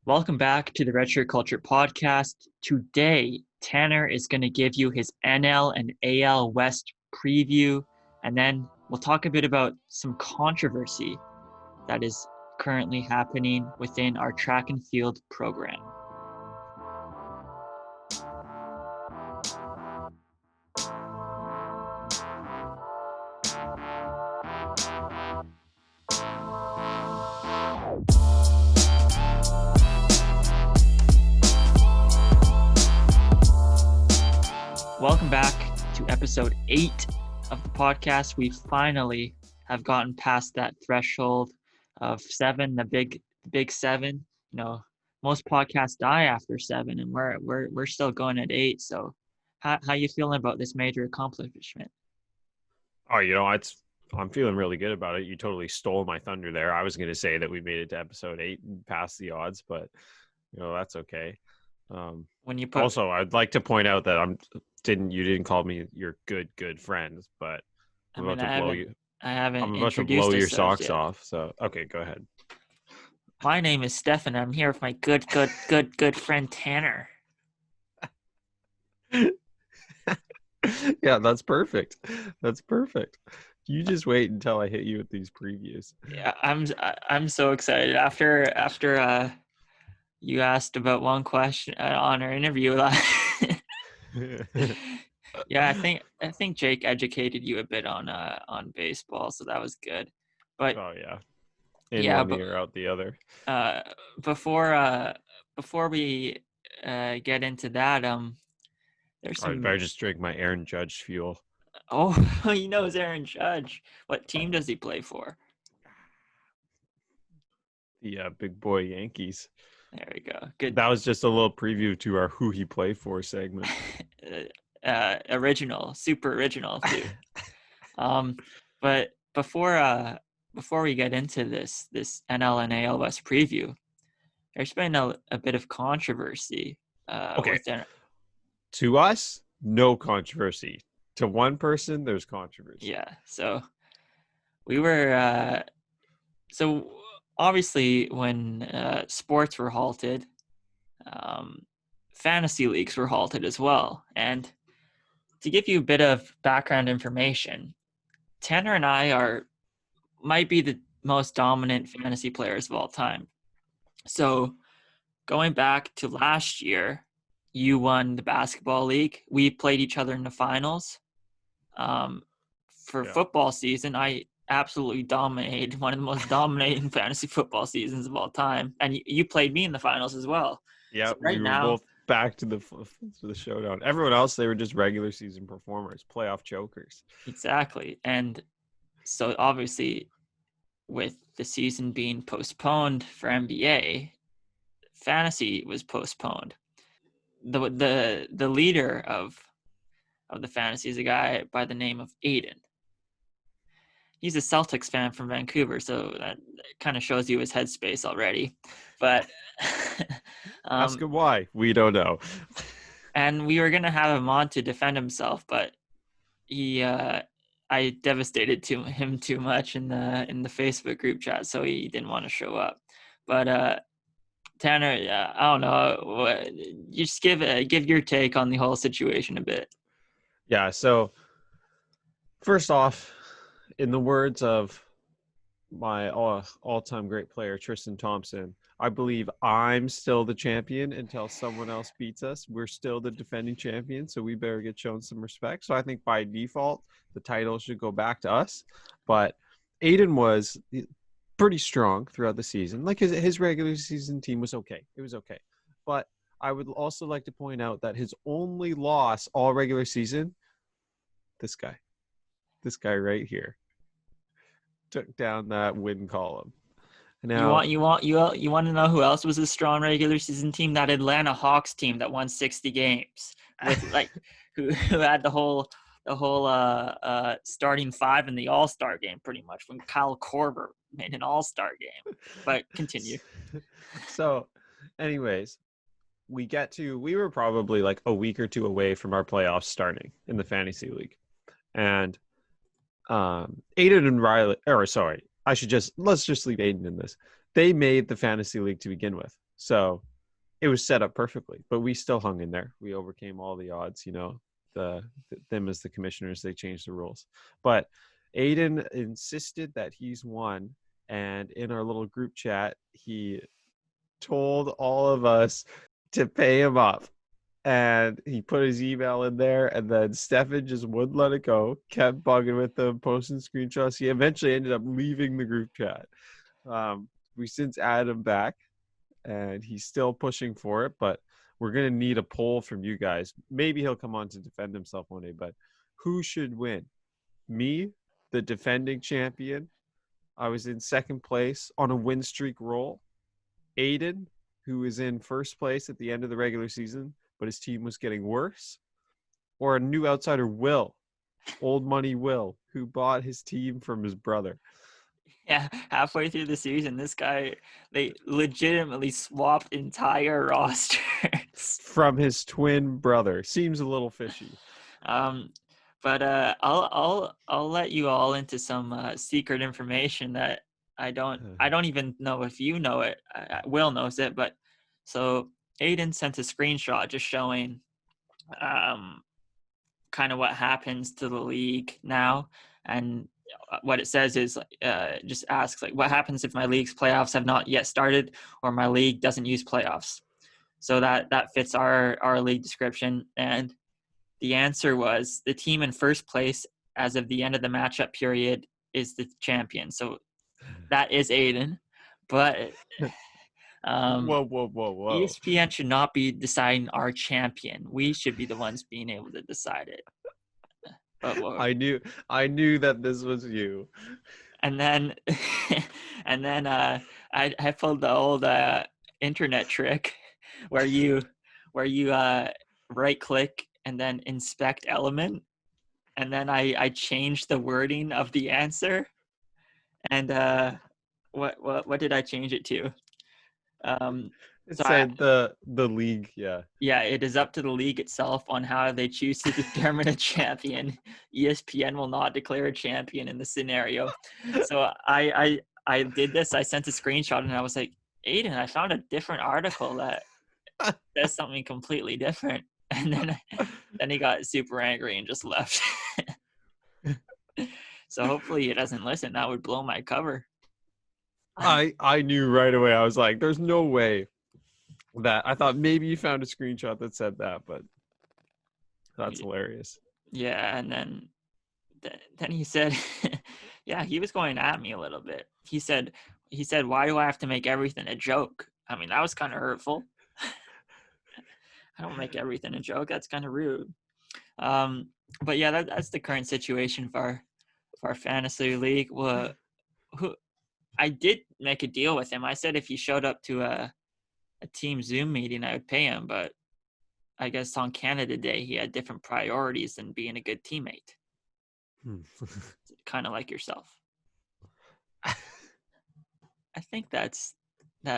Welcome back to the Redshirt Culture Podcast. Today, Tanner is going to give you his NL and AL West preview, and then we'll talk a bit about some controversy that is currently happening within our track and field program. Welcome back to episode 8 of the podcast. We finally have gotten past that threshold of 7, the big 7. You know, most podcasts die after 7, and we're still going at 8. So, how you feeling about this major accomplishment? Oh, I'm feeling really good about it. You totally stole my thunder there. I was going to say that we made it to episode 8 and passed the odds, but that's okay. Also, I'd like to point out that you didn't call me your good friend, but I'm about to blow your socks off. So okay, go ahead. My name is Stefan. I'm here with my good friend Tanner. Yeah, that's perfect. That's perfect. You just wait until I hit you with these previews. Yeah, I'm so excited after you asked about one question on our interview. Yeah, I think Jake educated you a bit on baseball, so that was good. But oh yeah, one ear out the other. Before we get into that, there's some. I better just drink my Aaron Judge fuel. Oh, he knows Aaron Judge. What team does he play for? The big boy Yankees. There we go. Good. That was just a little preview to our Who He Play For segment. Super original too. But before we get into this NL and AL West preview, there's been a bit of controversy. Okay. To us, no controversy. To one person, there's controversy. Yeah. So we were. So obviously, when sports were halted, fantasy leagues were halted as well. And to give you a bit of background information, Tanner and I might be the most dominant fantasy players of all time. So going back to last year, you won the basketball league. We played each other in the finals. Football season, I absolutely dominated, one of the most dominating fantasy football seasons of all time. And you played me in the finals as well. Yeah, so we were both back to the showdown. Everyone else, they were just regular season performers, playoff chokers. Exactly. And so obviously with the season being postponed for NBA, fantasy was postponed. The leader of the fantasy is a guy by the name of Aiden. He's a Celtics fan from Vancouver, so that kind of shows you his headspace already. But ask him why. We don't know. And we were gonna have him on to defend himself, but I devastated him too much in the Facebook group chat, so he didn't want to show up. But Tanner, I don't know. You just give your take on the whole situation a bit. Yeah. So first off, in the words of my all-time great player, Tristan Thompson, I believe I'm still the champion until someone else beats us. We're still the defending champion, so we better get shown some respect. So I think by default, the title should go back to us. But Aiden was pretty strong throughout the season. Like his regular season team was okay. It was okay. But I would also like to point out that his only loss all regular season, this guy right here, took down that win column. Now, you want to know who else was a strong regular season team? That Atlanta Hawks team that won 60 games with who had the whole starting five in the All-Star game pretty much when Kyle Korver made an All-Star game. But continue. So, anyways, we were probably like a week or two away from our playoffs starting in the fantasy league, and Aiden and Riley, let's just leave Aiden in this. They made the fantasy league to begin with. So it was set up perfectly, but we still hung in there. We overcame all the odds, you know, them as the commissioners, they changed the rules. But Aiden insisted that he's won. And in our little group chat, he told all of us to pay him up. And he put his email in there, and then Stefan just wouldn't let it go, kept bugging with them, posting screenshots. He eventually ended up leaving the group chat. We since added him back, and he's still pushing for it, but we're going to need a poll from you guys. Maybe he'll come on to defend himself one day, but who should win? Me, the defending champion. I was in second place on a win streak roll. Aiden, who is in first place at the end of the regular season, but his team was getting worse. Or a new outsider, Will, old money Will, who bought his team from his brother. Yeah, halfway through the season, this guy, they legitimately swapped entire rosters. From his twin brother. Seems a little fishy. But I'll let you all into some secret information that I don't even know if you know it. Will knows it, but so Aiden sent a screenshot just showing kind of what happens to the league now, and what it says is just asks like, what happens if my league's playoffs have not yet started or my league doesn't use playoffs? So that fits our league description. And the answer was the team in first place as of the end of the matchup period is the champion. So that is Aiden, but Whoa. ESPN should not be deciding our champion. We should be the ones being able to decide it. But I knew that this was you. And then I pulled the old internet trick where you right click and then inspect element, and then I changed the wording of the answer. And what did I change it to? It said the league, yeah. Yeah, it is up to the league itself on how they choose to determine a champion. ESPN will not declare a champion in this scenario. So I did this. I sent a screenshot and I was like, Aiden, I found a different article that says something completely different. And then he got super angry and just left. So hopefully he doesn't listen. That would blow my cover. I knew right away. I was like, there's no way that. I thought maybe you found a screenshot that said that, but that's hilarious. Yeah, and then he said, yeah, he was going at me a little bit. He said, why do I have to make everything a joke? I mean, that was kind of hurtful. I don't make everything a joke. That's kind of rude. But yeah, that's the current situation for our fantasy league. Well, I did make a deal with him. I said if he showed up to a team Zoom meeting, I would pay him. But I guess on Canada Day, he had different priorities than being a good teammate. Kind of like yourself. I think that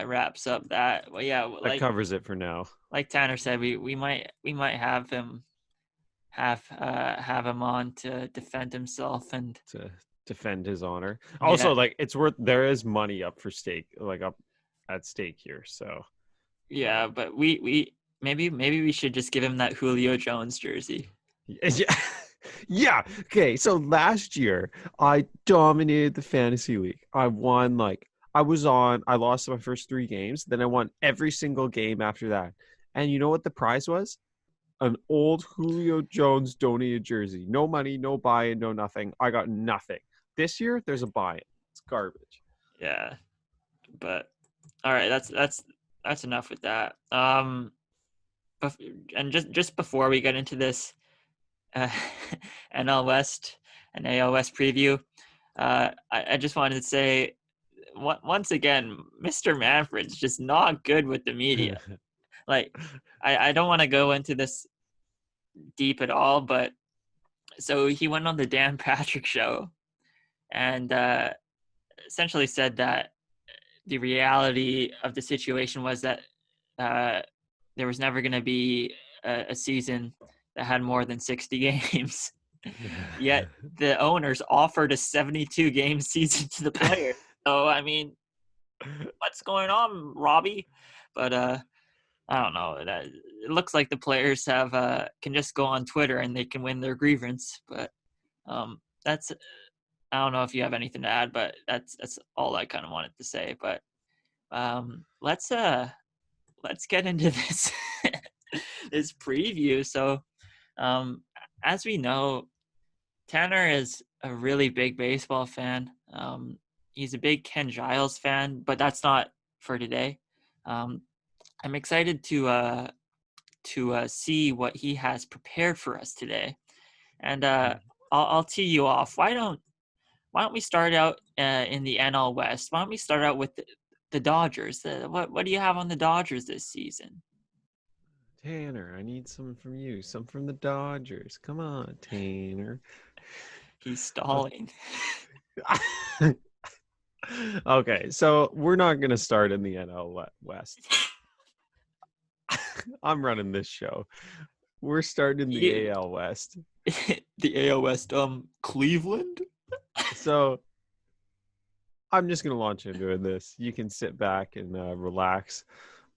wraps up that. Well, yeah, that covers it for now. Like Tanner said, we might have him have him on to defend himself and to defend his honor. Also, like it's worth. There is money up at stake here. So yeah, but we maybe we should just give him that Julio Jones jersey. Yeah. Yeah. Okay. So last year I dominated the fantasy league. I won I lost my first 3 games. Then I won every single game after that. And you know what the prize was? An old Julio Jones donated jersey. No money, no buy-in, no nothing. I got nothing. This year there's a buy-in. It's garbage. Yeah. But all right, that's enough with that. And just before we get into this NL West and AL West preview, I just wanted to say once again, Mr. Manfred's just not good with the media. Like, I don't want to go into this deep at all, but so he went on the Dan Patrick show and essentially said that the reality of the situation was that there was never going to be a season that had more than 60 games. Yet the owners offered a 72-game season to the players. So, I mean, what's going on, Robbie? But I don't know. It looks like the players have can just go on Twitter and they can win their grievance. But that's I don't know if you have anything to add, but that's all I kind of wanted to say. But let's get into this this preview. So as we know, Tanner is a really big baseball fan. He's a big Ken Giles fan, but that's not for today. I'm excited to see what he has prepared for us today, and I'll tee you off. Why don't we start out in the NL West? Why don't we start out with the Dodgers? What do you have on the Dodgers this season? Tanner, I need some from you. Some from the Dodgers. Come on, Tanner. He's stalling. Okay, so we're not going to start in the NL West. I'm running this show. We're starting in the AL West. The AL West, Cleveland? So I'm just going to launch into this. You can sit back and relax.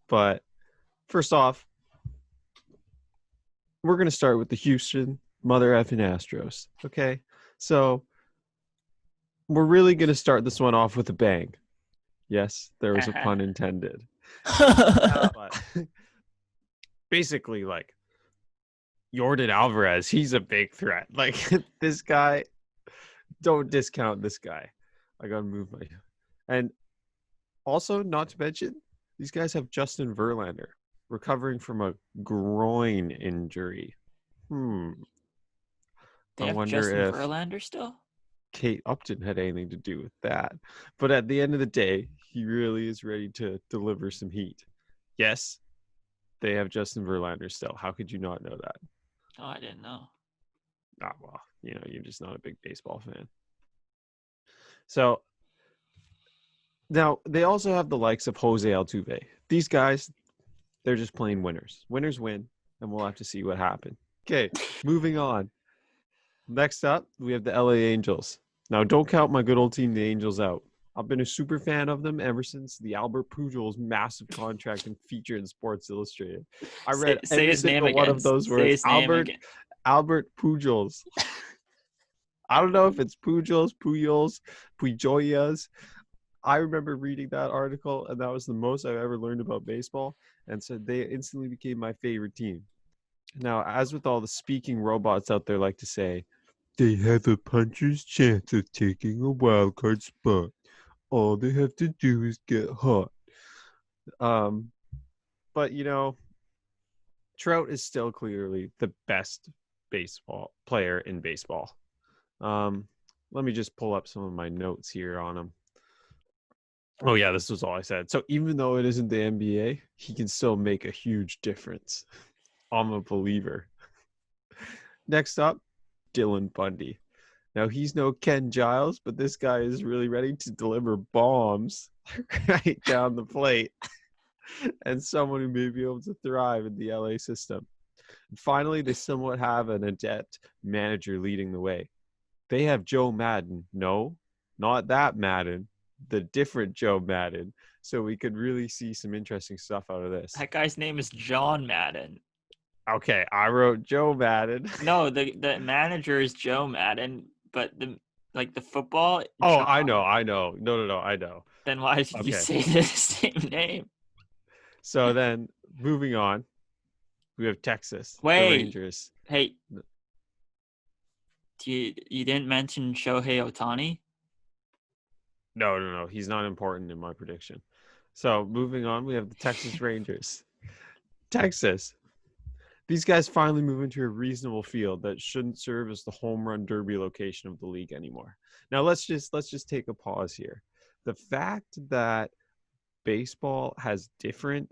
But first off, we're going to start with the Houston mother effing Astros. Okay, so we're really going to start this one off with a bang. Yes, there was a pun intended. But basically, like, Yordan Alvarez, he's a big threat. Like, this guy, don't discount this guy. I got to move my... And also, not to mention, these guys have Justin Verlander recovering from a groin injury. They have Justin Verlander still? Kate Upton had anything to do with that. But at the end of the day, he really is ready to deliver some heat. Yes, they have Justin Verlander still. How could you not know that? Oh, I didn't know. Ah, well, you're just not a big baseball fan. So now they also have the likes of Jose Altuve. These guys, they're just plain winners. Winners win, and we'll have to see what happens. Okay, moving on. Next up, we have the LA Angels. Now, don't count my good old team, the Angels, out. I've been a super fan of them ever since the Albert Pujols massive contract and feature in Sports Illustrated. I read every single one of those words. Albert Pujols. I don't know if it's Pujols, Pujoyas. I remember reading that article, and that was the most I've ever learned about baseball. And so they instantly became my favorite team. Now, as with all the speaking robots out there like to say, they have a puncher's chance of taking a wild card spot. All they have to do is get hot. But, Trout is still clearly the best baseball player in baseball. Let me just pull up some of my notes here on him. Oh, yeah, this was all I said. So even though it isn't the NBA, he can still make a huge difference. I'm a believer. Next up, Dylan Bundy. Now, he's no Ken Giles, but this guy is really ready to deliver bombs right down the plate and someone who may be able to thrive in the LA system. And finally, they somewhat have an adept manager leading the way. They have Joe Madden. No, not that Madden. The different Joe Madden. So we could really see some interesting stuff out of this. That guy's name is John Madden. Okay, I wrote Joe Madden. No, the manager is Joe Madden, but the football. Oh, John, I know. No, I know. Then why did you say the same name? So then, moving on, we have Texas. Wait, the Rangers. Hey, you didn't mention Shohei Ohtani? No. He's not important in my prediction. So moving on, we have the Texas Rangers. Texas. These guys finally move into a reasonable field that shouldn't serve as the home run derby location of the league anymore. Now let's just take a pause here. The fact that baseball has different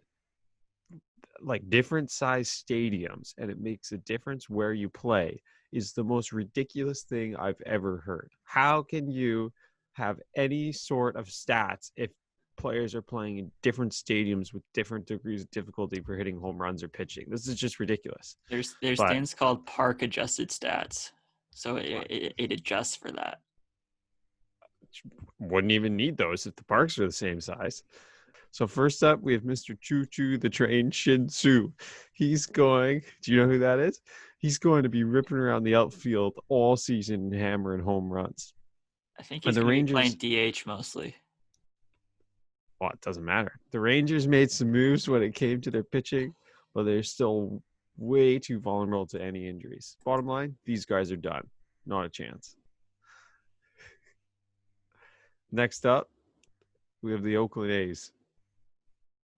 size stadiums and it makes a difference where you play is the most ridiculous thing I've ever heard. How can you have any sort of stats if players are playing in different stadiums with different degrees of difficulty for hitting home runs or pitching? This is just ridiculous. There's things called park adjusted stats, so it adjusts for that. Wouldn't even need those if the parks are the same size. So first up, we have Mr. Choo Choo the Train Shin Tzu. He's going. Do you know who that is? He's going to be ripping around the outfield all season, hammering home runs. I think And he's the going to be playing Rangers. DH mostly. Well, it doesn't matter. The Rangers made some moves when it came to their pitching, but they're still way too vulnerable to any injuries. Bottom line, these guys are done. Not a chance. Next up, we have the Oakland A's.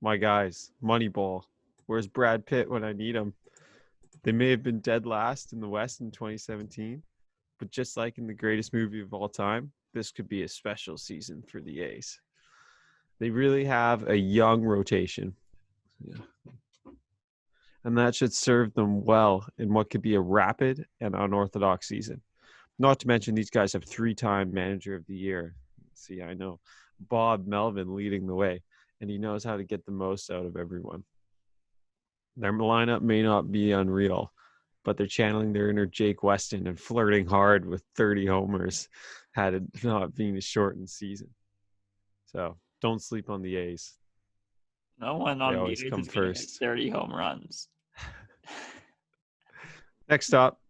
My guys, Moneyball. Where's Brad Pitt when I need him? They may have been dead last in the West in 2017, but just like in the greatest movie of all time, this could be a special season for the A's. They really have a young rotation. Yeah. And that should serve them well in what could be a rapid and unorthodox season. Not to mention these guys have 3-time manager of the year. See, I know Bob Melvin leading the way, and he knows how to get the most out of everyone. Their lineup may not be unreal, but they're channeling their inner Jake Weston and flirting hard with 30 homers had it not been a shortened season. So don't sleep on the A's. No one They on the always A's come is going to hit first. 30 home runs. Next up,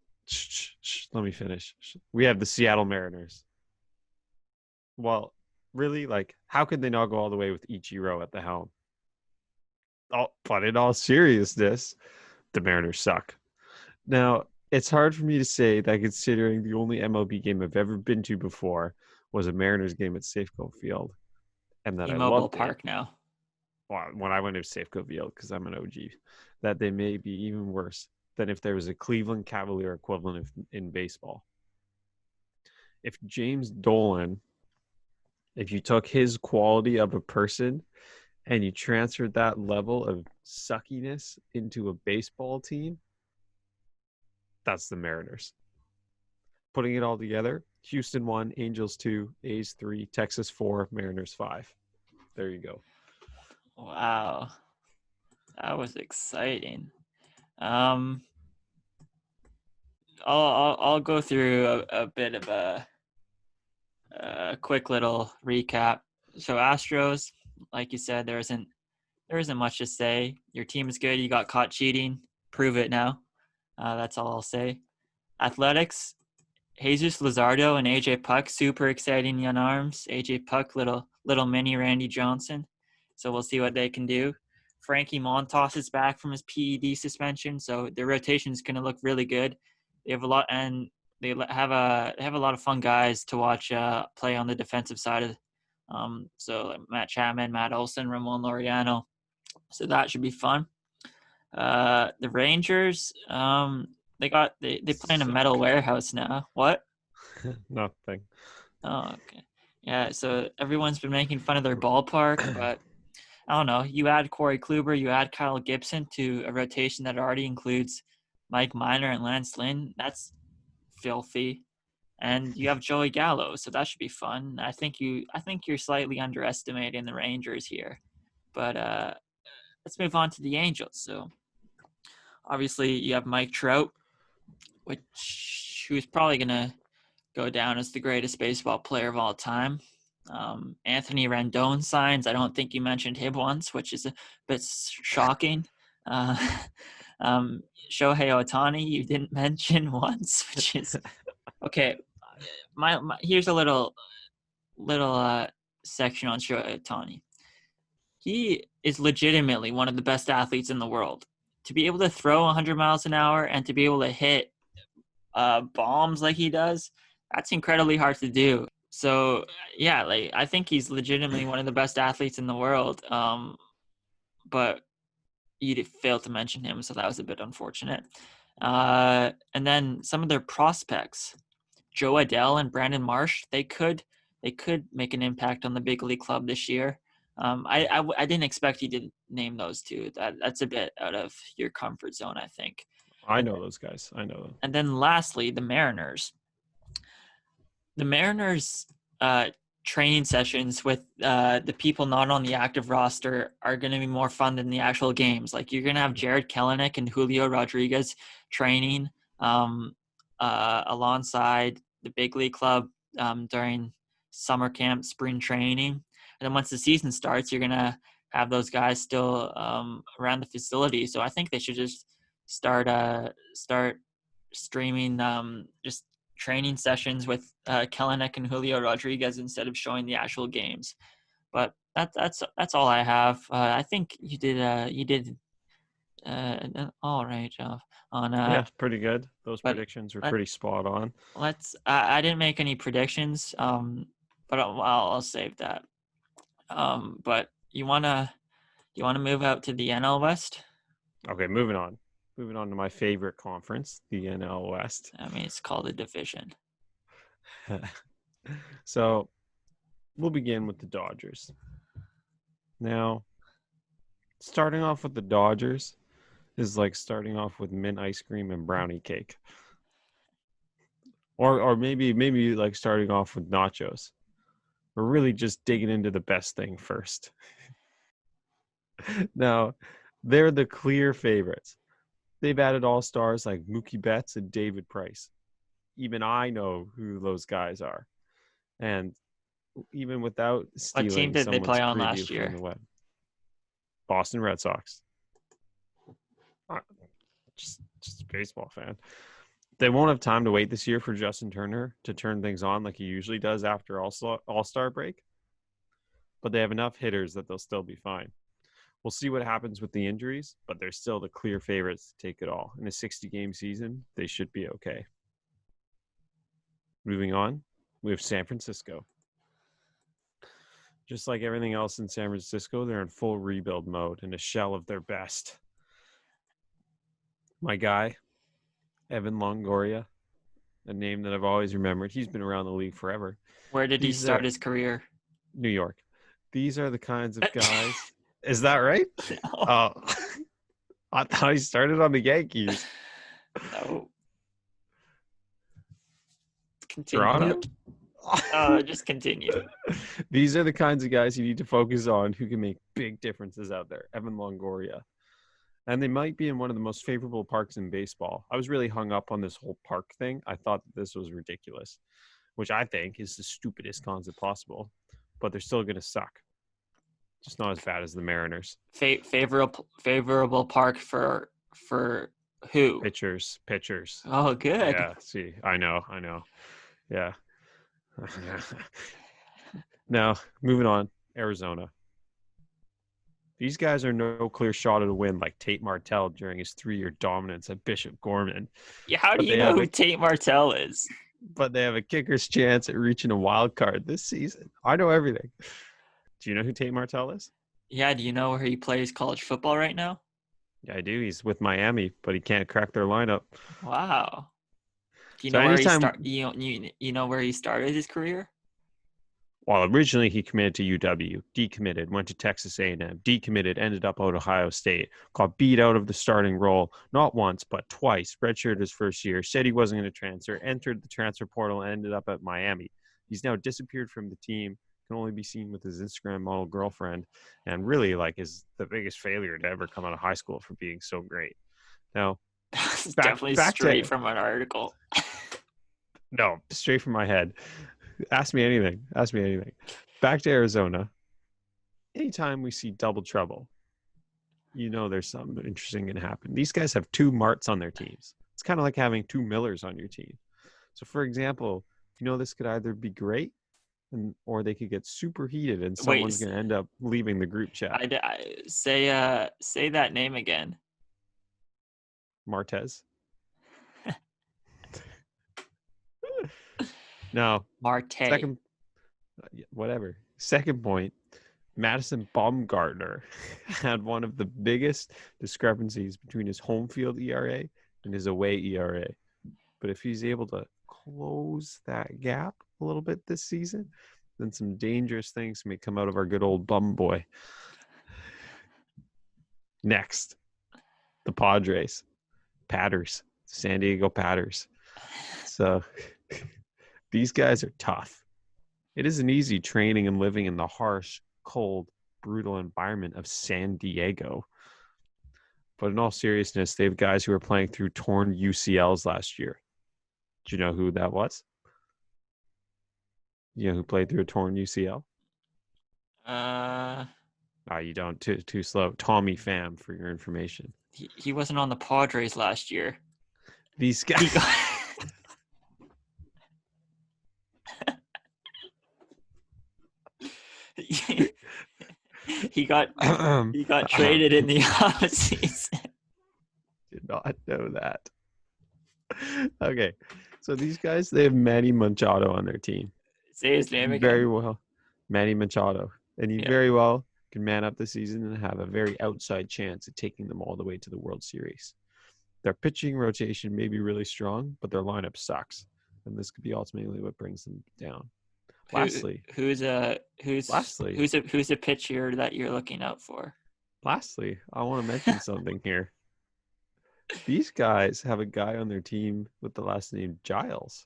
let me finish. We have the Seattle Mariners. Well, really, how could they not go all the way with Ichiro at the helm? Oh, but in all seriousness, the Mariners suck. Now, it's hard for me to say that considering the only MLB game I've ever been to before was a Mariners game at Safeco Field, and that I T-Mobile loved it. Park now. Well, when I went to Safeco Field, because I'm an OG, that they may be even worse than if there was a Cleveland Cavalier equivalent in baseball. If James Dolan, if you took his quality of a person and you transferred that level of suckiness into a baseball team, that's the Mariners. Putting it all together, Houston 1, Angels 2, A's 3, Texas 4, Mariners 5. There you go. Wow. That was exciting. I'll go through a bit of a quick little recap. So Astros, like you said, there isn't much to say. Your team is good. You got caught cheating. Prove it now. That's all I'll say. Athletics, Jesus Luzardo and AJ Puck, super exciting young arms. AJ Puck, little mini Randy Johnson. So we'll see what they can do. Frankie Montas is back from his PED suspension, so their rotation is going to look really good. They have a lot, and they have a lot of fun guys to watch play on the defensive side of. So like Matt Chapman, Matt Olson, Ramon Laureano. So that should be fun. The Rangers, they play in a metal warehouse now. What? Nothing. Oh, okay. Yeah, so everyone's been making fun of their ballpark, but I don't know. You add Corey Kluber, you add Kyle Gibson to a rotation that already includes Mike Minor and Lance Lynn. That's filthy. And you have Joey Gallo, so that should be fun. I think you're slightly underestimating the Rangers here. But let's move on to the Angels. So obviously you have Mike Trout, who's probably gonna go down as the greatest baseball player of all time. Anthony Rendon signs. I don't think you mentioned him once, which is a bit shocking. Uh, Shohei Ohtani, you didn't mention once, which is okay. My here's a little section on Shohei Ohtani. He is legitimately one of the best athletes in the world. To be able to throw 100 miles an hour and to be able to hit bombs like he does, that's incredibly hard to do. So yeah, I think he's legitimately one of the best athletes in the world. But you failed to mention him, so that was a bit unfortunate. And then some of their prospects, Joe Adele and Brandon Marsh, they could make an impact on the big league club this year. I didn't expect you to name those two. That's a bit out of your comfort zone, I think. I know those guys. I know them. And then lastly, the Mariners. The Mariners training sessions with the people not on the active roster are going to be more fun than the actual games. Like you're going to have Jared Kelenic and Julio Rodriguez training alongside the big league club during summer camp, spring training. And then once the season starts, you're going to have those guys still around the facility. So I think they should just start streaming just training sessions with Kellenic and Julio Rodriguez instead of showing the actual games. But that's all I have. I think you did an all right job on Yeah, pretty good. Those but predictions were pretty spot on. I didn't make any predictions, but I'll save that. But you wanna move out to the NL West? Okay, moving on. Moving on to my favorite conference, the NL West. I mean, it's called a division. So we'll begin with the Dodgers. Now, starting off with the Dodgers is like starting off with mint ice cream and brownie cake. Or maybe like starting off with nachos. We're really just digging into the best thing first. Now, they're the clear favorites. They've added all-stars like Mookie Betts and David Price. Even I know who those guys are. And even without What team stealing did they someone's play on preview last from year? the web. Boston Red Sox. Just a baseball fan. They won't have time to wait this year for Justin Turner to turn things on like he usually does after All-Star break. But they have enough hitters that they'll still be fine. We'll see what happens with the injuries, but they're still the clear favorites to take it all. In a 60-game season, they should be okay. Moving on, we have San Francisco. Just like everything else in San Francisco, they're in full rebuild mode and a shell of their best. My guy, Evan Longoria, a name that I've always remembered. He's been around the league forever. Where did he start his career? New York. These are the kinds of guys. Is that right? No. Oh, I thought he started on the Yankees. No. Toronto? Just continue. These are the kinds of guys you need to focus on who can make big differences out there. Evan Longoria. And they might be in one of the most favorable parks in baseball. I was really hung up on this whole park thing. I thought that this was ridiculous, which I think is the stupidest concept possible. But they're still going to suck. Just not as bad as the Mariners. Favorable park for who? Pitchers. Oh, good. Yeah, see, I know. Yeah. Now, moving on, Arizona. These guys are no clear shot at a win like Tate Martell during his 3-year dominance at Bishop Gorman. Yeah, how do you know who Tate Martell is? But they have a kicker's chance at reaching a wild card this season. I know everything. Do you know who Tate Martell is? Yeah, do you know where he plays college football right now? Yeah, I do. He's with Miami, but he can't crack their lineup. Wow. Do you So know where anytime- you know where he started his career? Well, originally he committed to UW, decommitted, went to Texas A&M, decommitted, ended up at Ohio State, got beat out of the starting role, not once, but twice, redshirted his first year, said he wasn't going to transfer, entered the transfer portal, and ended up at Miami. He's now disappeared from the team, can only be seen with his Instagram model girlfriend, and really is the biggest failure to ever come out of high school for being so great. Now, It's definitely straight from an article. No, straight from my head. Ask me anything. Back to Arizona. Anytime we see double trouble, there's something interesting going to happen. These guys have 2 Marts on their teams. It's kind of like having 2 Millers on your team. So, for example, this could either be great or they could get super heated and someone's going to end up leaving the group chat. Say that name again. Martez. No. Marte. Second point, Madison Bumgarner had one of the biggest discrepancies between his home field ERA and his away ERA. But if he's able to close that gap a little bit this season, then some dangerous things may come out of our good old bum boy. Next, the Padres. San Diego Patters. So these guys are tough. It isn't easy training and living in the harsh, cold, brutal environment of San Diego. But in all seriousness, they have guys who are playing through torn UCLs last year. Do you know who that was? You know who played through a torn UCL? I You don't. Too slow. Tommy Pham, for your information. He wasn't on the Padres last year. These guys. He got traded in the offseason. Did not know that. Okay, so these guys, they have Manny Machado on their team. Say his name again. Very well, Manny Machado, and he very well can man up the season and have a very outside chance at taking them all the way to the World Series. Their pitching rotation may be really strong, but their lineup sucks, and this could be ultimately what brings them down. Lastly, who's a pitcher that you're looking out for? Lastly, I want to mention something here. These guys have a guy on their team with the last name Giles.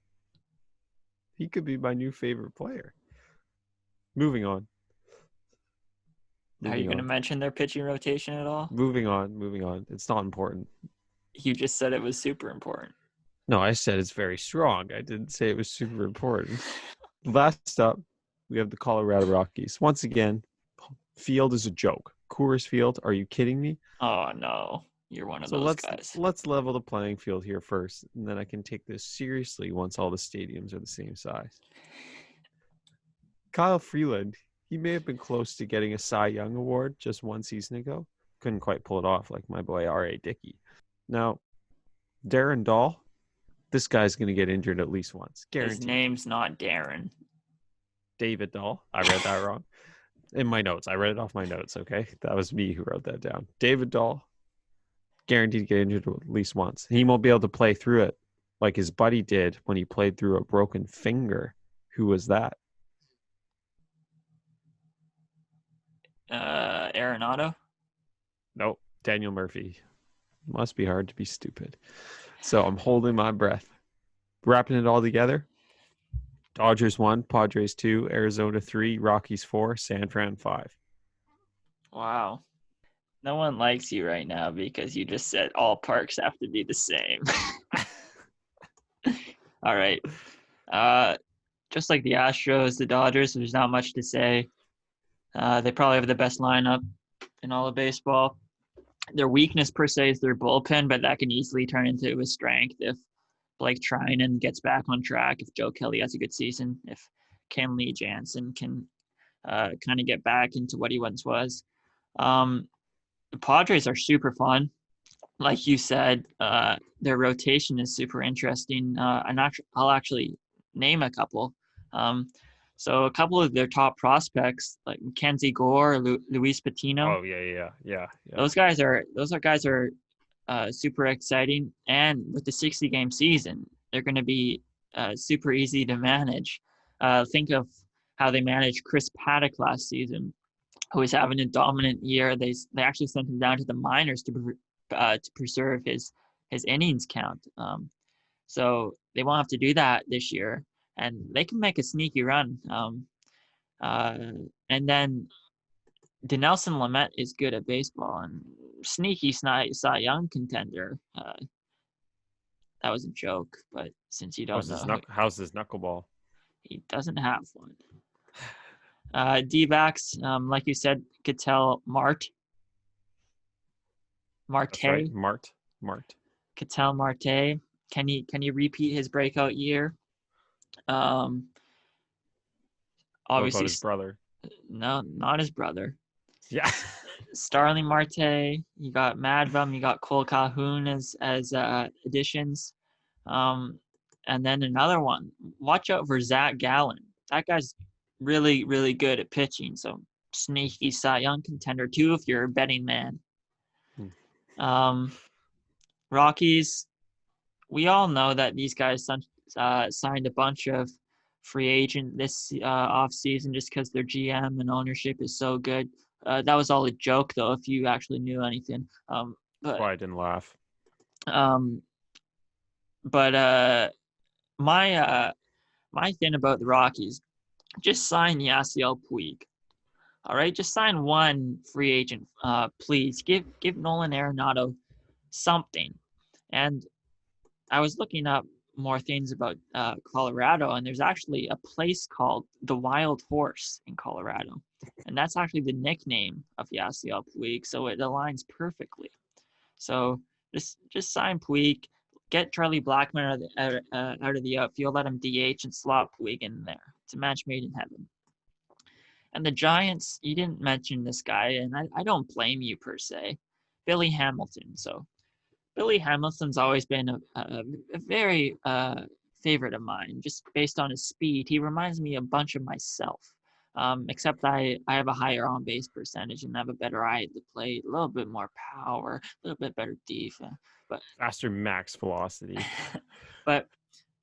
He could be my new favorite player. Moving on. Are you going to mention their pitching rotation at all? Moving on. It's not important. You just said it was super important. No, I said it's very strong. I didn't say it was super important. Last up, we have the Colorado Rockies. Once again, field is a joke. Coors Field, are you kidding me? Oh, no. You're one of those guys. Let's level the playing field here first, and then I can take this seriously once all the stadiums are the same size. Kyle Freeland, he may have been close to getting a Cy Young award just one season ago. Couldn't quite pull it off like my boy R.A. Dickey. Now, Darren Dahl, this guy's going to get injured at least once. Guaranteed. His name's not Darren. David Dahl. I read that wrong. In my notes. I read it off my notes, okay? That was me who wrote that down. David Dahl, guaranteed to get injured at least once. He won't be able to play through it like his buddy did when he played through a broken finger. Who was that? Arenado? Nope. Daniel Murphy. Must be hard to be stupid. So I'm holding my breath. Wrapping it all together. Dodgers 1, Padres 2, Arizona 3, Rockies 4, San Fran 5. Wow. No one likes you right now because you just said all parks have to be the same. All right. Just like the Astros, the Dodgers, there's not much to say. They probably have the best lineup in all of baseball. Their weakness per se is their bullpen, but that can easily turn into a strength if Blake Trinan gets back on track, if Joe Kelly has a good season, if Kenley Jansen can kind of get back into what he once was. The Padres are super fun. Like you said, their rotation is super interesting. I'll actually name a couple. So a couple of their top prospects, like Mackenzie Gore, Luis Patino. Oh yeah. Those guys are super exciting, and with the 60-game season, they're going to be super easy to manage. Think of how they managed Chris Paddock last season, who was having a dominant year. They actually sent him down to the minors to preserve his innings count. So they won't have to do that this year, and they can make a sneaky run. And then Dinelson Lamet is good at baseball and sneaky Cy Young contender. That was a joke, but since you don't know, how's his knuckleball? He doesn't have one. D-backs, like you said, Ketel Marte. Right. Marte. Ketel Marte. Can he repeat his breakout year? Obviously, what about his brother? No, not his brother. Yeah. Starling Marte. You got Madbum. You got Cole Calhoun as additions. And then another one. Watch out for Zach Gallen. That guy's really, really good at pitching. So sneaky Cy Young contender too if you're a betting man. Rockies. We all know that these guys signed a bunch of free agent this off season just because their GM and ownership is so good. That was all a joke, though, if you actually knew anything. That's why I didn't laugh. My thing about the Rockies, just sign Yasiel Puig. All right, just sign one free agent, please. Give Nolan Arenado something. And I was looking up more things about Colorado, and there's actually a place called the Wild Horse in Colorado, and that's actually the nickname of Yasiel Puig, so it aligns perfectly. So just sign Puig, get Charlie Blackmon out of the outfield, let him DH, and slot Puig in there. It's a match made in heaven. And the Giants, you didn't mention this guy, and I don't blame you per se, Billy Hamilton. So Billy Hamilton's always been a very favorite of mine, just based on his speed. He reminds me a bunch of myself, except I have a higher on-base percentage and have a better eye at the plate, a little bit more power, a little bit better defense, but faster max velocity. But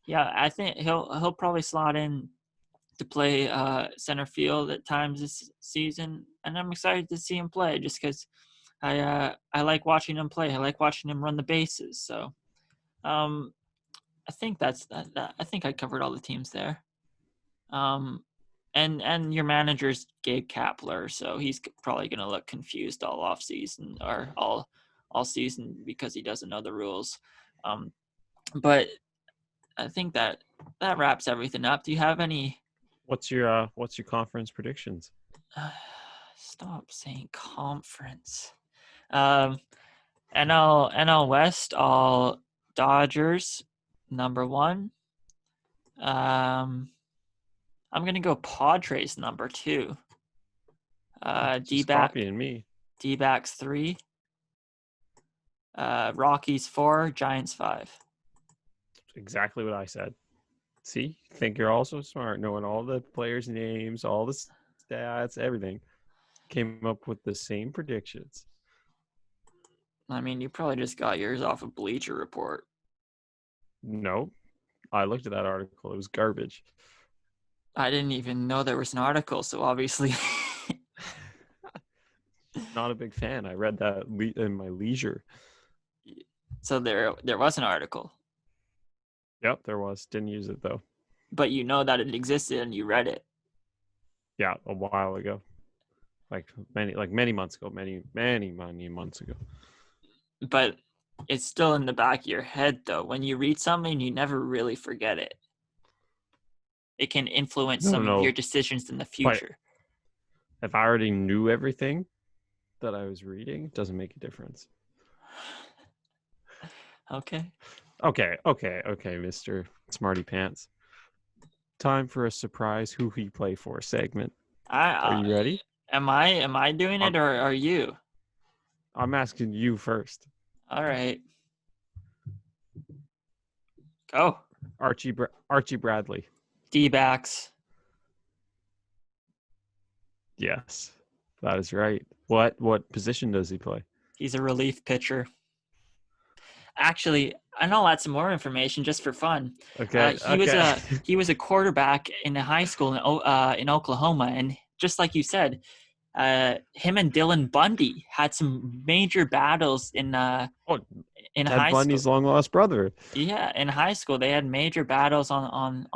yeah, I think he'll probably slot in to play center field at times this season, and I'm excited to see him play just because I like watching him play. I like watching him run the bases. So I think that's that. I think I covered all the teams there. And your manager's Gabe Kapler, so he's probably going to look confused all off season or all season because he doesn't know the rules. But I think that wraps everything up. Do you have any? What's your conference predictions? Stop saying conference. NL West, all Dodgers, number 1. I'm gonna go Padres, number 2. Copying me. D-backs 3. Rockies 4, Giants 5. Exactly what I said. See, think you're also smart, knowing all the players' names, all the stats, everything. Came up with the same predictions. I mean, you probably just got yours off of Bleacher Report. No, I looked at that article. It was garbage. I didn't even know there was an article, so obviously. Not a big fan. I read that in my leisure. So there was an article. Yep, there was. Didn't use it though. But you know that it existed and you read it. Yeah, a while ago. Many months ago. Many months ago. But it's still in the back of your head though. When you read something, you never really forget it. It can influence some of your decisions in the future. But if I already knew everything that I was reading, it doesn't make a difference. Okay, Mr. Smarty Pants. Time for a surprise who he play for segment. Are you ready? Am I doing it or are you? I'm asking you first. All right. Go. Archie Bradley. D-backs. Yes, that is right. What position does he play? He's a relief pitcher. Actually, I'll add some more information just for fun. Okay. He was a quarterback in high school in Oklahoma, and just like you said, him and Dylan Bundy had some major battles in high school. Bundy's long lost brother. Yeah, in high school they had major battles on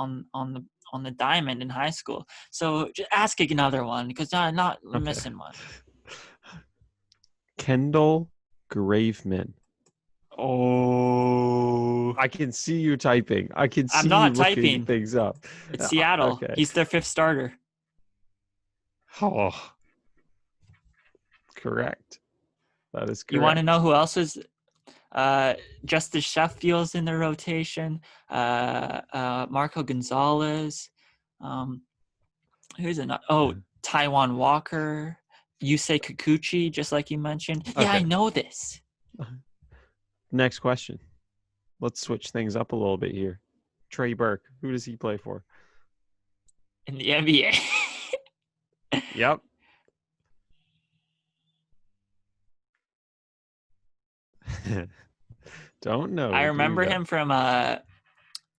the diamond in high school. So just ask another one because I'm not missing one. Kendall Graveman. Oh, I can see you typing. I can see I'm not you looking typing things up. It's Seattle. Okay. He's their 5th starter. Oh, correct. That is correct. You want to know who else is? Justice Sheffield's in the rotation. Marco Gonzalez. Who's another? Oh, Taiwan Walker. Yusei Kikuchi, just like you mentioned. Yeah, I know this. Next question. Let's switch things up a little bit here. Trey Burke. Who does he play for? In the NBA. Yep. Don't know. I remember him from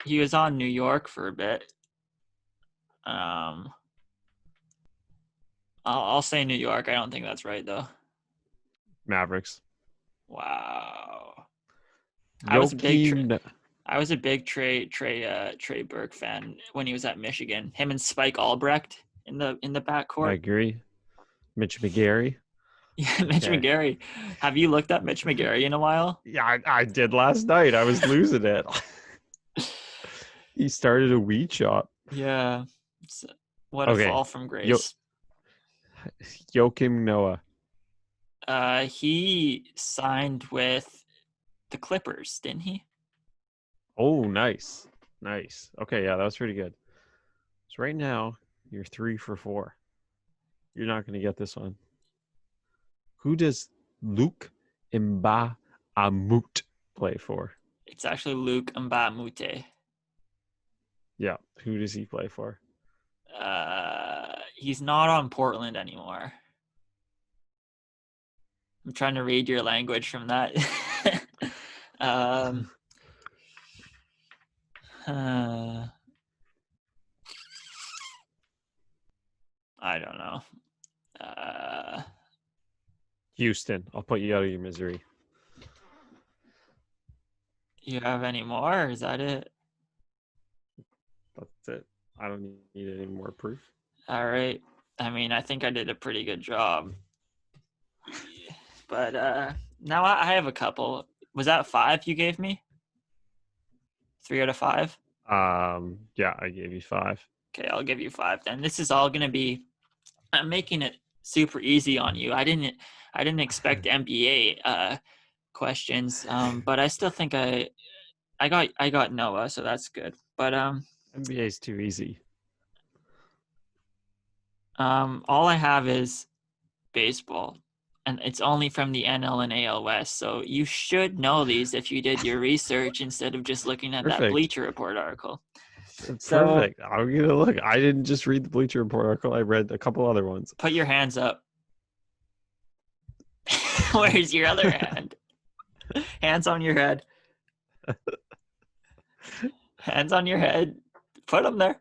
he was on New York for a bit. I'll say New York. I don't think that's right though. Mavericks. Wow. I was a big Trey Burke fan when he was at Michigan. Him and Spike Albrecht in the backcourt. I agree. Mitch McGarry. Yeah, Mitch McGarry. Have you looked up Mitch McGarry in a while? Yeah, I did last night. I was losing it. He started a weed shop. Yeah. What a Okay. fall from grace. Joakim Noah. He signed with the Clippers, didn't he? Oh, nice. Nice. Okay, yeah, that was pretty good. So right now, you're 3 for 4. You're not going to get this one. Who does Luke Mbamute play for? It's actually Luke Mbamute. Yeah, who does he play for? He's not on Portland anymore. I'm trying to read your language from that. I don't know. Houston. I'll put you out of your misery. You have any more? Or is that it? That's it. I don't need any more proof. All right. I mean, I think I did a pretty good job. But now I have a couple. Was that 5 you gave me? 3 out of 5? Yeah, I gave you 5. Okay, I'll give you 5 then. This is all gonna be. I'm making it super easy on you. I didn't expect NBA questions, but I still think I got Noah, so that's good. But NBA is too easy. all I have is baseball, and it's only from the NL and AL West. So you should know these if you did your research instead of just looking at that Bleacher Report article. Perfect. I'm gonna look. I didn't just read the Bleacher Report article. I read a couple other ones. Put your hands up. Where's your other hand? Hands on your head. Hands on your head. Put them there.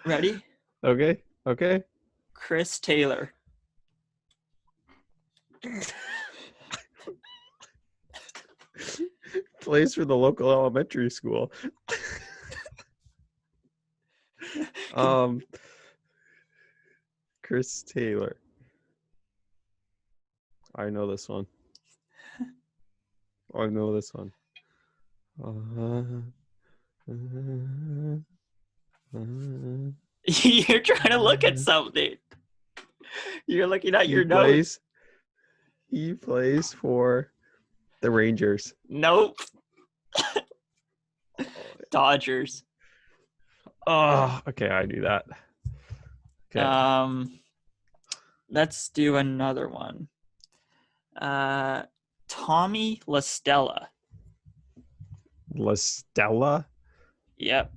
Ready? Okay. Chris Taylor. Plays for the local elementary school. Chris Taylor. I know this one. You're trying to look at something. You're looking at your notes. He plays for the Rangers. Nope. Dodgers. Oh, okay, I knew that. Okay. Let's do another one. Tommy La Stella. La Stella? Yep.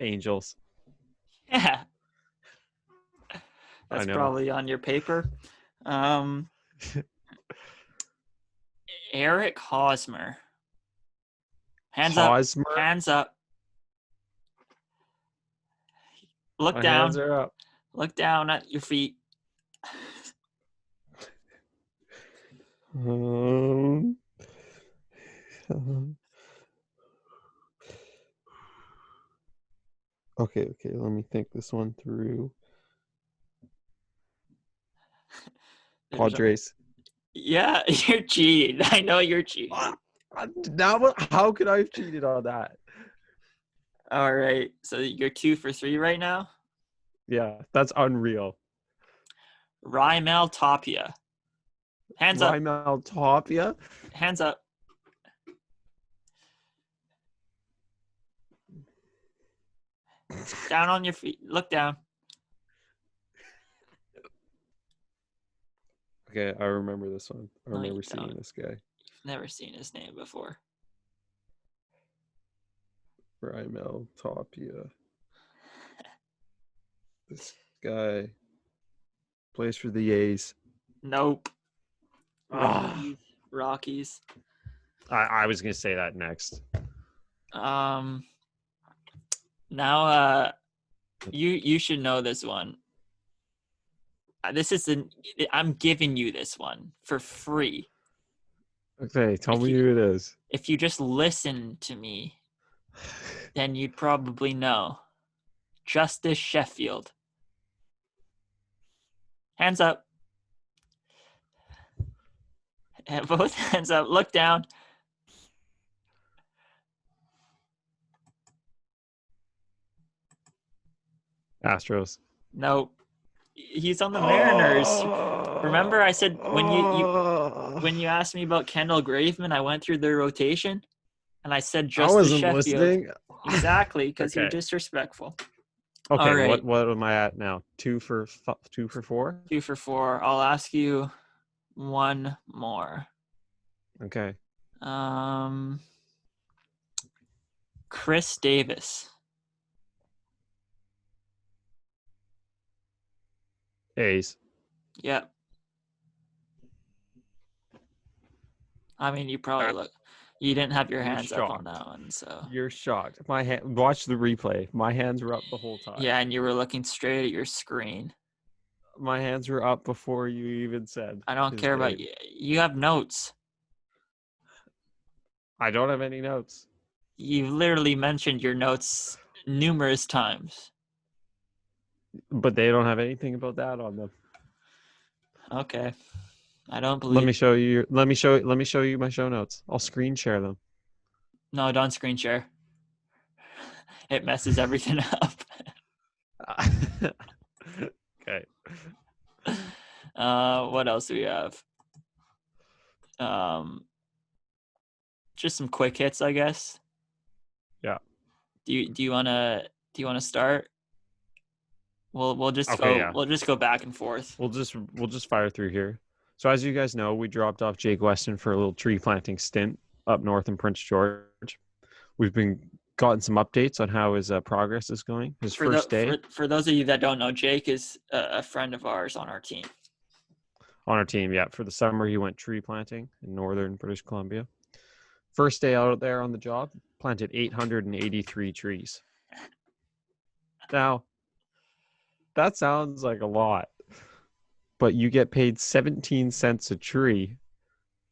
Angels. Yeah. That's probably on your paper. Eric Hosmer. Hands up. Look down. Hands are up. Look down at your feet. Okay, let me think this one through. Padres. Yeah, you're cheating. I know you're cheating. Now, how could I have cheated on that? All right, so you're 2 for 3 right now? Yeah, that's unreal. Raimel Tapia. Hands up. Raimel Tapia? Hands up. Down on your feet. Look down. Okay, I remember this one. I remember seeing this guy. You've never seen his name before. Raimel Tapia. This guy plays for the A's. Nope. Rockies. I was gonna say that next. Now you should know this one. I'm giving you this one for free. Okay, tell me who it is. If you just listen to me, then you'd probably know. Justice Sheffield. Hands up. Both hands up. Look down. Astros. No, he's on the Mariners. Remember, I said when you asked me about Kendall Graveman, I went through their rotation, and I said I just the wasn't Sheffield. listening. Exactly, because you're Okay. disrespectful. Okay. All right. What am I at now? 2 for 4? 2 for 4. I'll ask you one more. Okay. Chris Davis. A's. Yep. I mean, you probably you didn't have your You're hands up on shocked. that one, so. You're shocked. Watch the replay. My hands were up the whole time. Yeah, and you were looking straight at your screen. My hands were up before you even said. I don't care about you. You have notes. I don't have any notes. You've literally mentioned your notes numerous times. But they don't have anything about that on them. Okay. I don't believe. Let me show you my show notes. I'll screen share them. No, don't screen share. It messes everything up. Okay. What else do we have? Just some quick hits, I guess. Yeah. Do you wanna start? We'll just Okay, go. yeah. We'll just go back and forth. We'll just fire through here. So as you guys know, we dropped off Jake Weston for a little tree planting stint up north in Prince George. We've gotten some updates on how his progress is going. His first day. For those of you that don't know, Jake is a friend of ours on our team. On our team, yeah. For the summer, he went tree planting in northern British Columbia. First day out there on the job, planted 883 trees. Now, that sounds like a lot, but you get paid 17 cents a tree,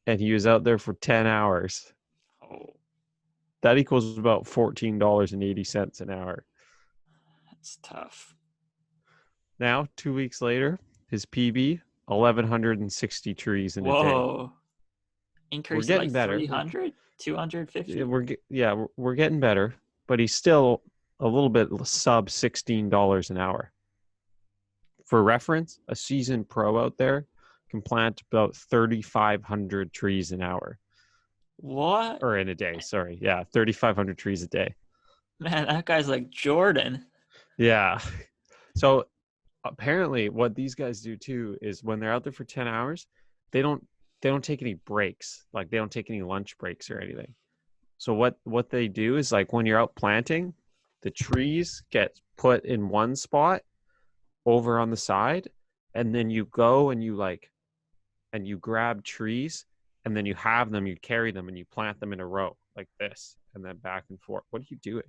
and he was out there for 10 hours. Oh, That equals about $14.80 an hour. that's tough. Now, 2 weeks later, his PB, 1,160 trees in a day. Whoa. Increase We're getting like better. 300, 250? We're getting better, but he's still a little bit sub $16 an hour. For reference, a seasoned pro out there can plant about 3,500 trees an hour. What? Or in a day, sorry. Yeah, 3,500 trees a day. Man, that guy's like Jordan. Yeah. So apparently what these guys do too is when they're out there for 10 hours, they don't take any breaks. Like they don't take any lunch breaks or anything. So what they do is like when you're out planting, the trees get put in one spot over on the side, and then you go and you grab trees, and then you carry them and you plant them in a row like this, and then back and forth. What are you doing?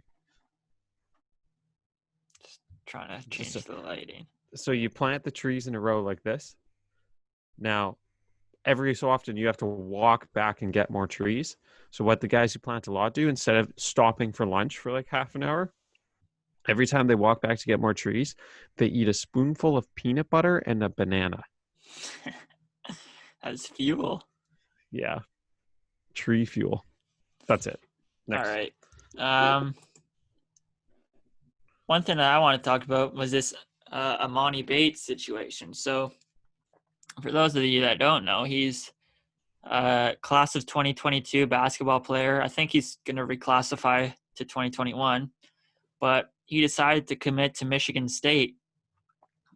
Just trying to change the lighting. So you plant the trees in a row like this. Now, every so often you have to walk back and get more trees. So what the guys who plant a lot do, instead of stopping for lunch for like half an hour, every time they walk back to get more trees, they eat a spoonful of peanut butter and a banana. As fuel. Yeah. Tree fuel. That's it. Next. All right. One thing that I want to talk about was this Emoni Bates situation. So for those of you that don't know, he's class of 2022 basketball player. I think he's going to reclassify to 2021, but he decided to commit to Michigan State.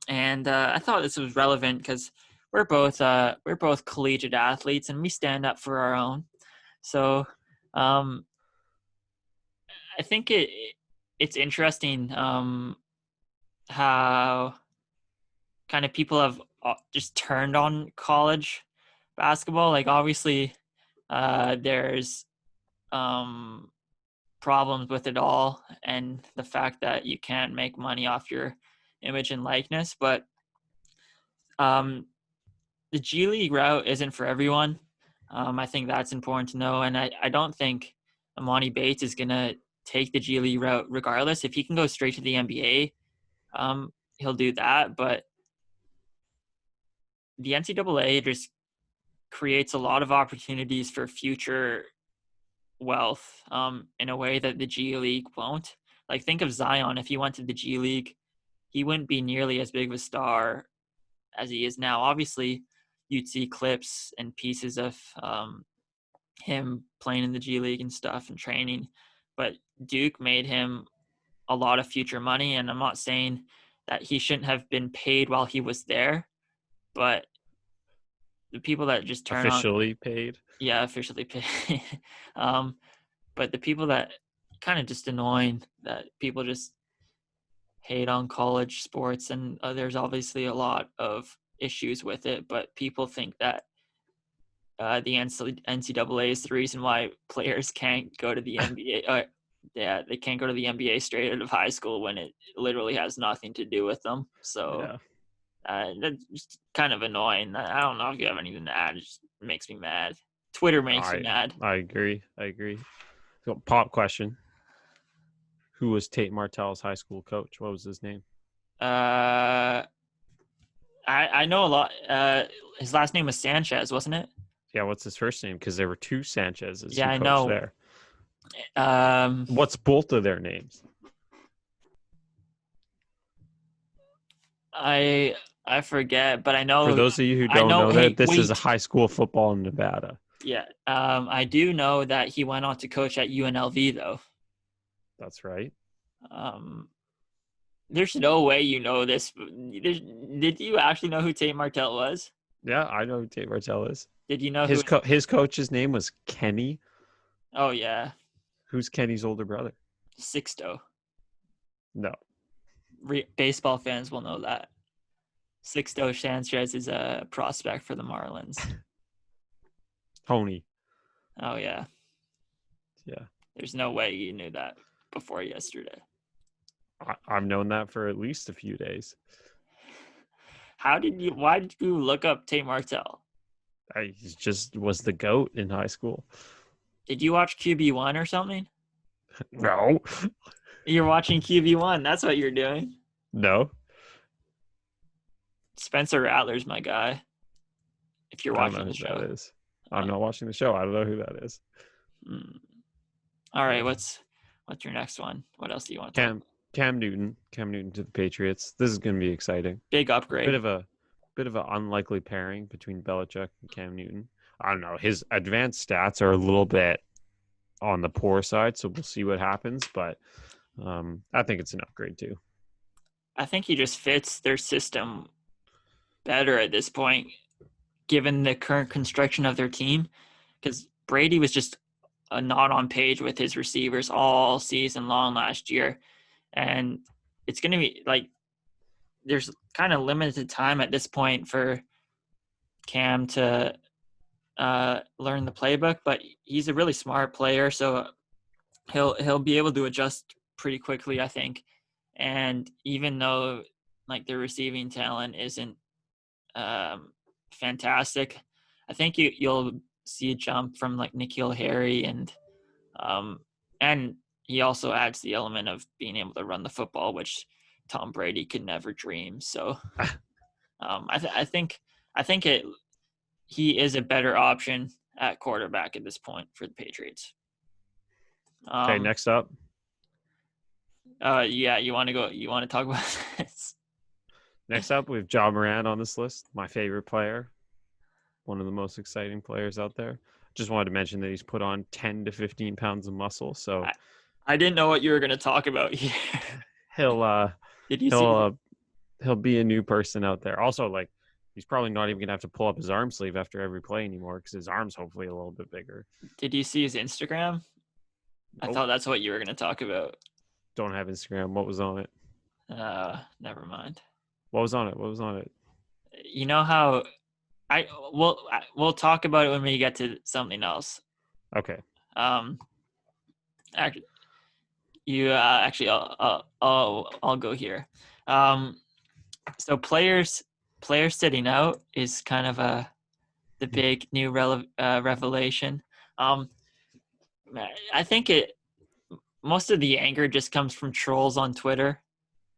And I thought this was relevant because we're both collegiate athletes and we stand up for our own. So I think it's interesting how kind of people have just turned on college basketball. Like obviously there's problems with it all and the fact that you can't make money off your image and likeness, but the G League route isn't for everyone. I think that's important to know, and I don't think Emoni Bates is going to take the G League route regardless. If he can go straight to the NBA, he'll do that, but the NCAA just creates a lot of opportunities for future wealth in a way that the G League won't. Like, think of Zion. If he went to the G League, he wouldn't be nearly as big of a star as he is now. Obviously, you'd see clips and pieces of him playing in the G League and stuff and training, but Duke made him a lot of future money. And I'm not saying that he shouldn't have been paid while he was there, but the people that just turn Officially paid. Yeah, officially paid. But the people that kind of just annoying that people just hate on college sports, and there's obviously a lot of issues with it, but people think that the NCAA is the reason why players can't go to the NBA. Yeah, they can't go to the NBA straight out of high school when it literally has nothing to do with them. So that's just kind of annoying. I don't know if you have anything to add. It just makes me mad. Twitter makes me mad. I agree. So, pop question. Who was Tate Martell's high school coach? What was his name? I know a lot. His last name was Sanchez, wasn't it? Yeah, what's his first name? Because there were two Sanchez's. Yeah, I know. There. What's both of their names? I forget, but I know. For those of you who don't know that, this is a high school football in Nevada. Yeah, I do know that he went on to coach at UNLV, though. That's right. There's no way you know this. Did you actually know who Tate Martell was? Yeah, I know who Tate Martell is. Did you know his coach's name was Kenny? Oh, yeah. Who's Kenny's older brother? Sixto. No. Baseball fans will know that. Sixto Sanchez is a prospect for the Marlins. Tony. Oh, yeah. Yeah. There's no way you knew that before yesterday. I've known that for at least a few days. Why did you look up Tate Martell? I just was the GOAT in high school. Did you watch QB1 or something? No. You're watching QB1. That's what you're doing. No. Spencer Rattler's my guy. If you're watching the show. That is. I'm not watching the show. I don't know who that is. All right. What's your next one? What else do you want to talk about? Cam Newton to the Patriots. This is going to be exciting. Big upgrade. Bit of an unlikely pairing between Belichick and Cam Newton. I don't know. His advanced stats are a little bit on the poor side, so we'll see what happens. But I think it's an upgrade too. I think he just fits their system better at this point, given the current construction of their team. Because Brady was just not on page with his receivers all season long last year. And it's going to be like there's kind of limited time at this point for Cam to learn the playbook, but he's a really smart player, so he'll be able to adjust pretty quickly, I think. And even though like their receiving talent isn't fantastic, I think you'll see a jump from like N'Keal Harry and he also adds the element of being able to run the football, which Tom Brady could never dream. So I think he is a better option at quarterback at this point for the Patriots. Okay, next up. Yeah, you want to talk about this? Next up, we have Ja Morant on this list, my favorite player, one of the most exciting players out there. Just wanted to mention that he's put on 10 to 15 pounds of muscle. So I didn't know what you were going to talk about here. He'll be a new person out there. Also, like, he's probably not even going to have to pull up his arm sleeve after every play anymore because his arm's hopefully a little bit bigger. Did you see his Instagram? Nope. I thought that's what you were going to talk about. Don't have Instagram. What was on it? Never mind. What was on it? You know how we'll talk about it when we get to something else. Okay. I'll go here. So players sitting out is kind of the big new revelation. I think most of the anger just comes from trolls on Twitter.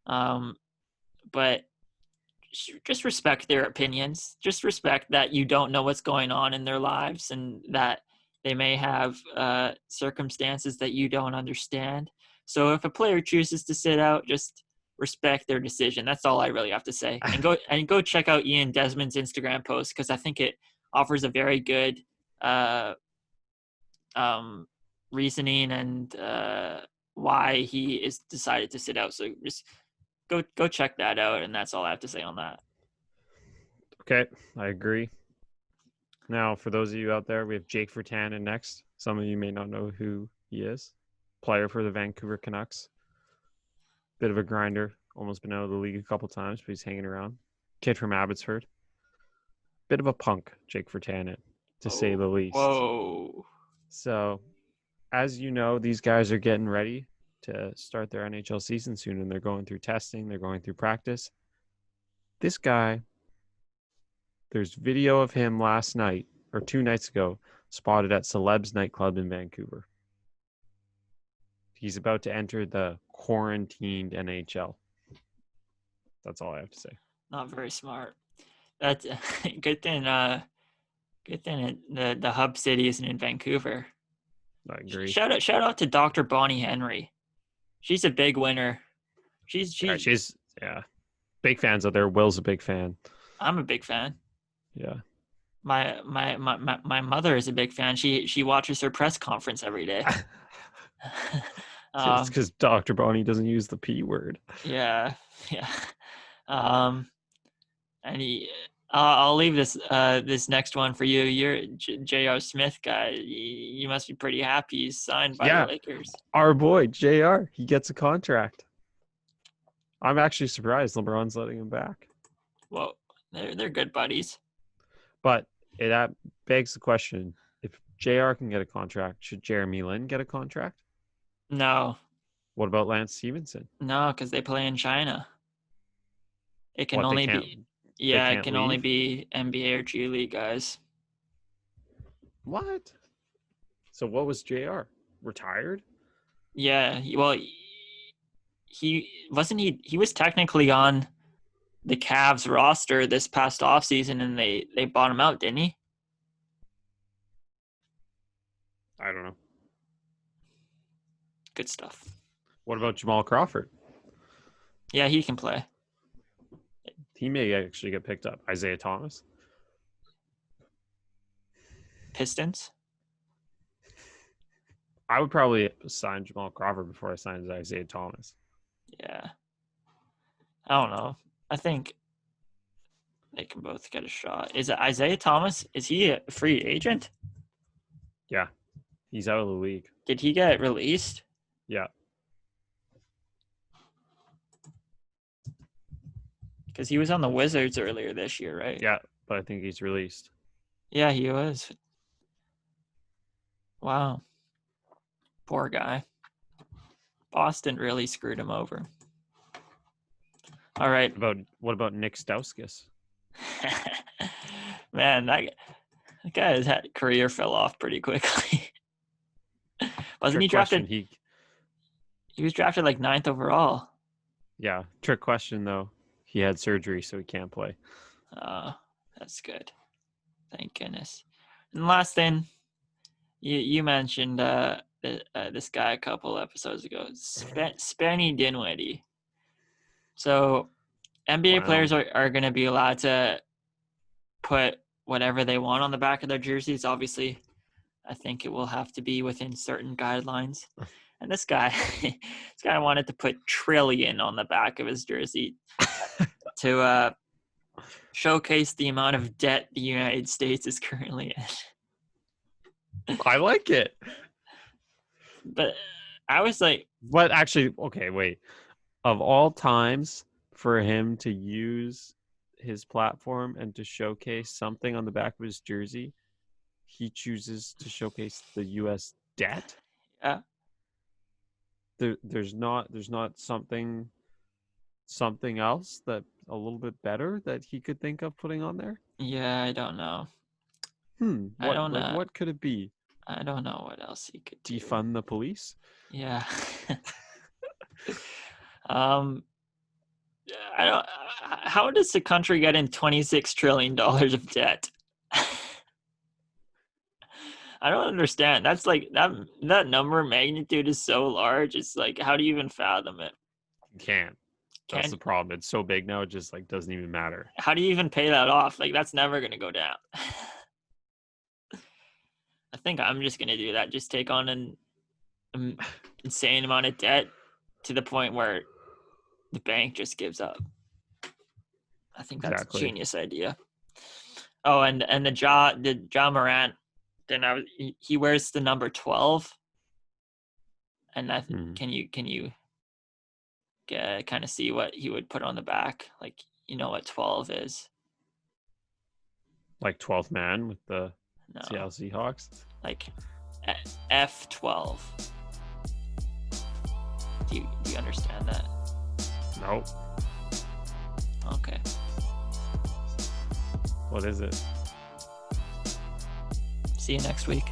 But just respect their opinions. Just respect that you don't know what's going on in their lives and that they may have circumstances that you don't understand. So if a player chooses to sit out, just respect their decision. That's all I really have to say. And go check out Ian Desmond's Instagram post, because I think it offers a very good reasoning and why he is decided to sit out. So just go check that out, and that's all I have to say on that. Okay, I agree. Now, for those of you out there, we have Jake Virtanen next. Some of you may not know who he is. Player for the Vancouver Canucks. Bit of a grinder. Almost been out of the league a couple times, but he's hanging around. Kid from Abbotsford. Bit of a punk, Jake Virtanen, to say the least. Whoa. So, as you know, these guys are getting ready to start their NHL season soon, and they're going through testing. They're going through practice. This guy, there's video of him last night, or 2 nights ago, spotted at Celebs nightclub in Vancouver. He's about to enter the quarantined NHL. That's all I have to say. Not very smart. That's good thing. Good thing the hub city isn't in Vancouver. I agree. Shout out to Dr. Bonnie Henry. She's a big winner. She's big fans out there. Will's a big fan. I'm a big fan. Yeah. My mother is a big fan. She watches her press conference every day. It's because Dr. Bonnie doesn't use the P word. Yeah. And I'll leave this next one for you. You're J.R. Smith guy. You must be pretty happy he's signed by the Lakers. Our boy J.R. He gets a contract. I'm actually surprised LeBron's letting him back. Well, they're good buddies. But that begs the question: if J.R. can get a contract, should Jeremy Lin get a contract? No. What about Lance Stevenson? No, because they play in China. It can only be. Yeah, it can only be NBA or G League guys. What? So what was JR? Retired? Yeah, well, he was technically on the Cavs roster this past offseason, and they bought him out, didn't he? I don't know. Good stuff. What about Jamal Crawford? Yeah, he can play. He may actually get picked up. Isaiah Thomas? Pistons? I would probably sign Jamal Crawford before I signed Isaiah Thomas. Yeah. I don't know. I think they can both get a shot. Is it Isaiah Thomas? Is he a free agent? Yeah. He's out of the league. Did he get released? Yeah. Because he was on the Wizards earlier this year, right? Yeah, but I think he's released. Yeah, he was. Wow. Poor guy. Boston really screwed him over. All right. What about Nick Stauskas? Man, that guy's career fell off pretty quickly. Wasn't he drafted? He was drafted like 9th overall. Yeah. Trick question, though. He had surgery, so he can't play. That's good. Thank goodness. And last thing, you mentioned this guy a couple episodes ago, Spencer Dinwiddie. So NBA players are going to be allowed to put whatever they want on the back of their jerseys. Obviously, I think it will have to be within certain guidelines. And this guy wanted to put trillion on the back of his jersey to showcase the amount of debt the United States is currently in. I like it. But I was like... But actually, okay, wait. Of all times for him to use his platform and to showcase something on the back of his jersey, he chooses to showcase the U.S. debt? Yeah. There's not something else that a little bit better that he could think of putting on there? Yeah, I don't know. I don't know. What could it be? I don't know what else he could do. Defund the police? Yeah. I don't. How does the country get in $26 trillion of debt? I don't understand. That's like that number magnitude is so large. It's like, how do you even fathom it? You can't. That's the problem. It's so big now, it just like doesn't even matter. How do you even pay that off? Like, that's never gonna go down. I think I'm just gonna do that. Just take on an insane amount of debt to the point where the bank just gives up. I think that's a genius idea. Oh, and the Ja Morant. Then he wears the number 12, and that can you kind of see what he would put on the back? Like, you know what 12 is? Like 12th man with the Seattle Seahawks. Like F12. Do you understand that? Nope. Okay. What is it? See you next week.